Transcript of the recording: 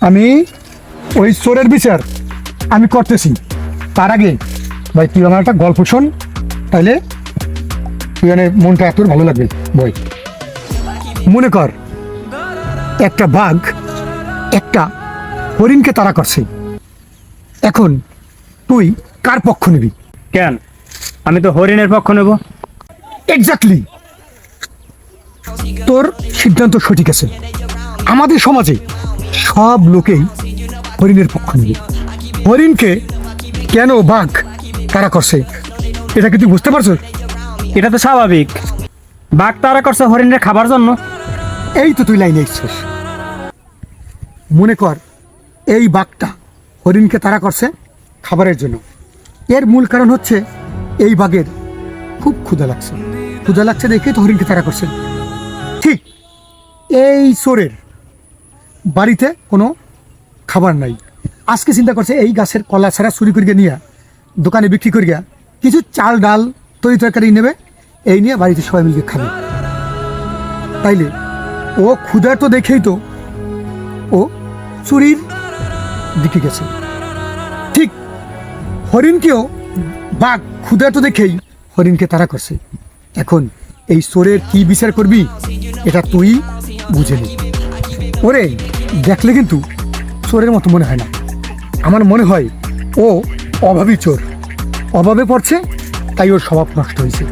আমি ওই চোরের বিচার আমি করতেছি। তার আগে ভাই তুই আমার একটা গল্প শোন, তাইলে তুই মনটা এত ভালো লাগবে। বই মনে কর একটা বাঘ একটা হরিণকে তাড়া করছে। এখন তুই কার পক্ষ নিবি? কেন, আমি তো হরিণের পক্ষ নেব। এক্স্যাক্টলি, তোর সিদ্ধান্ত সঠিক আছে। আমাদের সমাজে সব লোকেই হরিণের পক্ষ নেবে। হরিণকে কেন বাঘ তাড়া করছে এটা কি তুই বুঝতে পারছো? এটা তো স্বাভাবিক, বাঘ তাড়া করছে হরিণের খাবার জন্য। এই তো তুই লাইনে এসছিস। মনে কর এই বাঘটা হরিণকে তাড়া করছে খাবারের জন্য। এর মূল কারণ হচ্ছে এই বাঘের খুব ক্ষুধা লাগছে। ক্ষুধা লাগছে দেখে তো হরিণকে তাড়া করছে। ঠিক এই চোরের বাড়িতে কোনো খাবার নাই। আজকে চিন্তা করছে এই গাছের কলা ছাড়া চুরি করিয়া নিয়ে দোকানে বিক্রি করিয়া কিছু চাল ডাল তরি তরকারি নেবে, এই নিয়ে বাড়িতে সবাই মিলে খাবে। তাইলে ও ক্ষুধার তো দেখেই তো ও চুরির দিকে গেছে। ঠিক হরিণকেও বাঘ ক্ষুধার তো দেখেই হরিণকে তাড়া করছে। এখন এই চোরের কি বিচার করবি এটা তুই বুঝে নি। ওরে দেখলে কিন্তু চোরের মতো মনে হয় না, আমার মনে হয় ও অভাবী চোর। অভাবে পড়ছে তাই ওর স্বভাব নষ্ট হয়েছে।